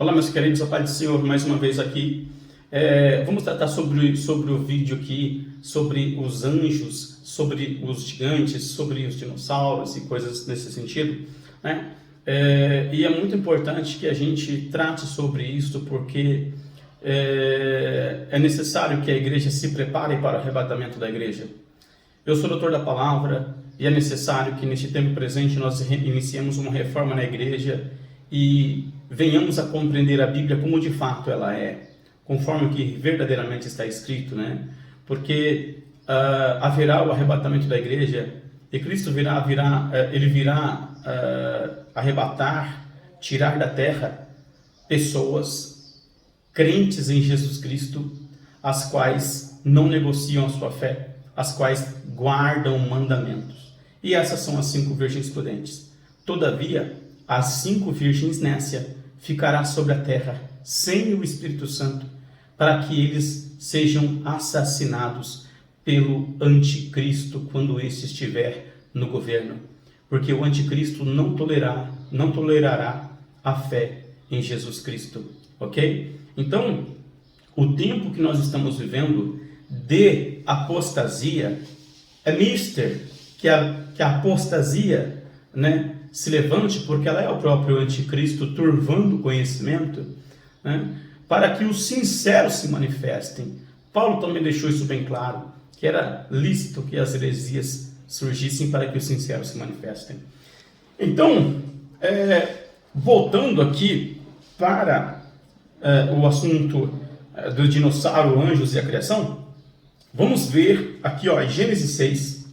Olá, meus queridos, a paz do Senhor, mais uma vez aqui. Vamos tratar sobre o vídeo aqui, sobre os anjos, sobre os gigantes, sobre os dinossauros e coisas nesse sentido, né? E é muito importante que a gente trate sobre isso, porque é necessário que a igreja se prepare para o arrebatamento da igreja. Eu sou doutor da palavra e é necessário que neste tempo presente nós iniciemos uma reforma na igreja e venhamos a compreender a Bíblia como de fato ela é, conforme o que verdadeiramente está escrito, né? Porque haverá o arrebatamento da igreja e Cristo virá arrebatar, tirar da terra pessoas crentes em Jesus Cristo, as quais não negociam a sua fé, as quais guardam mandamentos. E essas são as 5 virgens prudentes. Todavia, as 5 virgens nécias ficará sobre a terra sem o Espírito Santo, para que eles sejam assassinados pelo anticristo quando esse estiver no governo, porque o anticristo não tolerará a fé em Jesus Cristo, ok? Então, o tempo que nós estamos vivendo de apostasia é mister que a apostasia, né, se levante, porque ela é o próprio anticristo turvando o conhecimento, né, para que os sinceros se manifestem. Paulo também deixou isso bem claro, que era lícito que as heresias surgissem para que os sinceros se manifestem. Então, voltando aqui para o assunto do dinossauro, anjos e a criação, vamos ver aqui, Gênesis 6,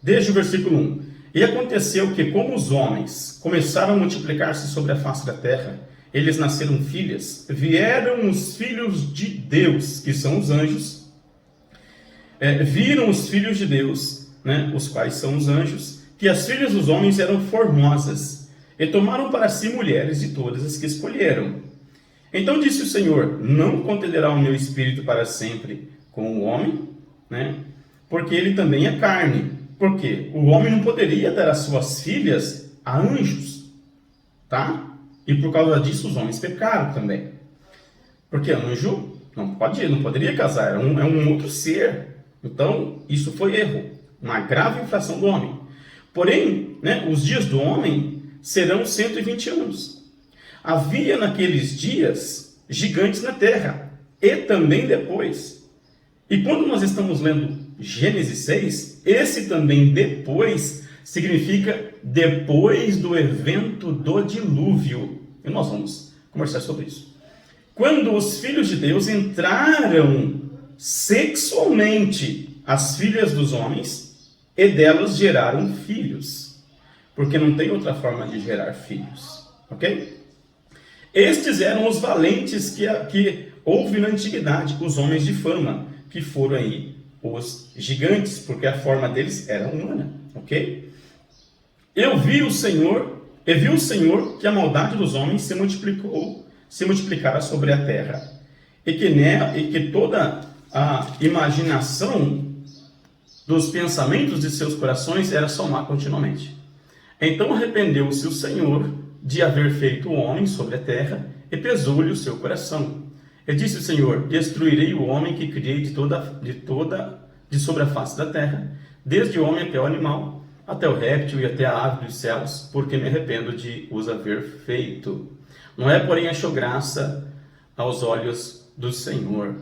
desde o versículo 1. E aconteceu que, como os homens começaram a multiplicar-se sobre a face da terra, eles nasceram filhas, vieram os filhos de Deus, que são os anjos, viram os filhos de Deus, né, os quais são os anjos, que as filhas dos homens eram formosas, e tomaram para si mulheres de todas as que escolheram. Então disse o Senhor: não contenderá o meu espírito para sempre com o homem, né, porque ele também é carne. Porque o homem não poderia dar as suas filhas a anjos, tá? E por causa disso os homens pecaram também. Porque anjo não poderia casar, é um outro ser. Então, isso foi erro, uma grave infração do homem. Porém, né, os dias do homem serão 120 anos. Havia naqueles dias gigantes na terra, e também depois. E quando nós estamos lendo Gênesis 6, esse também depois significa depois do evento do dilúvio. E nós vamos conversar sobre isso. Quando os filhos de Deus entraram sexualmente as filhas dos homens e delas geraram filhos. Porque não tem outra forma de gerar filhos. Ok? Estes eram os valentes que houve na antiguidade, os homens de fama, que foram aí os gigantes, porque a forma deles era humana, ok? Viu o Senhor que a maldade dos homens se multiplicara sobre a terra, e que toda a imaginação dos pensamentos de seus corações era só má continuamente. Então arrependeu-se o Senhor de haver feito o homem sobre a terra, e pesou-lhe o seu coração. E disse o Senhor: destruirei o homem que criei de sobre a face da terra, desde o homem até o animal, até o réptil e até a ave dos céus, porque me arrependo de os haver feito. Noé, porém, achou graça aos olhos do Senhor.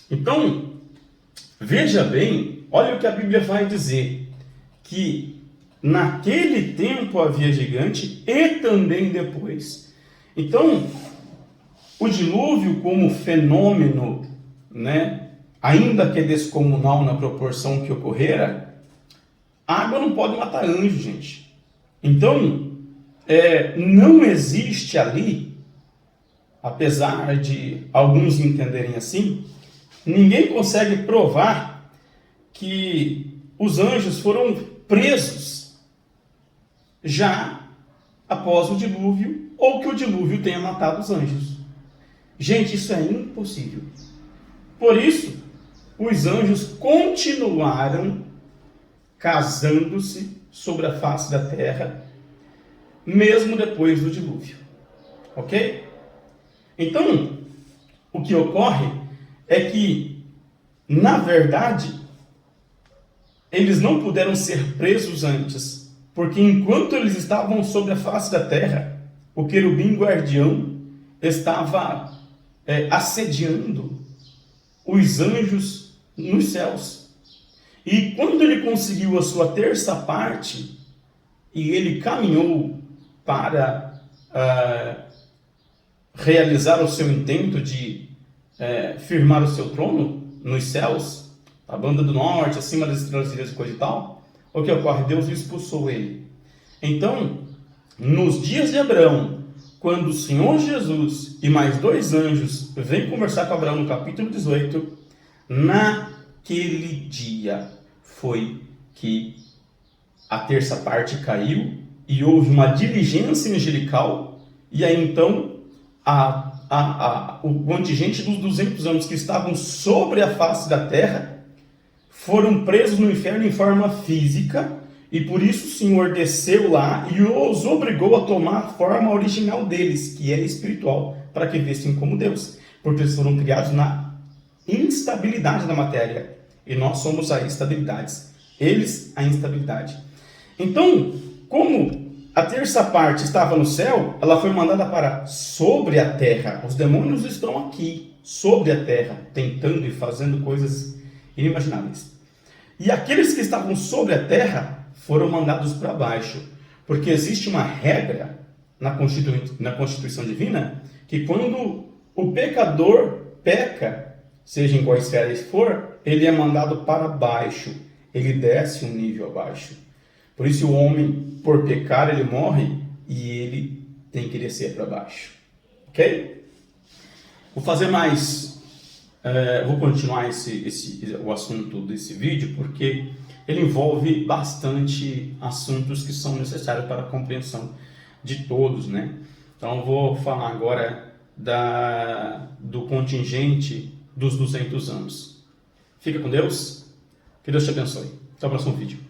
Então, veja bem, olha o que a Bíblia vai dizer, que naquele tempo havia gigante e também depois. Então, o dilúvio como fenômeno, né, ainda que descomunal na proporção que ocorrera, água não pode matar anjo, gente. Então, não existe ali, apesar de alguns entenderem assim, ninguém consegue provar que os anjos foram presos já após o dilúvio, ou que o dilúvio tenha matado os anjos. Gente, isso é impossível. Por isso, os anjos continuaram casando-se sobre a face da terra, mesmo depois do dilúvio. Ok? Então, o que ocorre é que, na verdade, eles não puderam ser presos antes, porque enquanto eles estavam sobre a face da terra, o querubim guardião estava assediando os anjos nos céus. E quando ele conseguiu a sua terça parte, e ele caminhou para realizar o seu intento de firmar o seu trono nos céus, a banda do norte, acima das estrelas e coisa e tal, o que ocorre? Deus expulsou ele. Então, nos dias de Abraão, quando o Senhor Jesus e mais 2 anjos vêm conversar com Abraão no capítulo 18, naquele dia foi que a terça parte caiu e houve uma diligência angelical, e aí então o contingente dos 200 anos que estavam sobre a face da terra foram presos no inferno em forma física, e por isso o Senhor desceu lá e os obrigou a tomar a forma original deles, que é espiritual, para que vissem como Deus, porque eles foram criados na instabilidade da matéria, e nós somos a estabilidade, eles a instabilidade. Então, como a terça parte estava no céu, ela foi mandada para sobre a terra. Os demônios estão aqui, sobre a terra, tentando e fazendo coisas inimagináveis. E aqueles que estavam sobre a terra foram mandados para baixo, porque existe uma regra na Constituição Divina, que quando o pecador peca, seja em qual esfera for, ele é mandado para baixo, ele desce um nível abaixo. Por isso o homem, por pecar, ele morre e ele tem que descer para baixo. Ok? Vou fazer mais, vou continuar o assunto desse vídeo, porque ele envolve bastante assuntos que são necessários para a compreensão de todos, né? Então vou falar agora do contingente dos 200 anos. Fica com Deus, que Deus te abençoe. Até o próximo vídeo.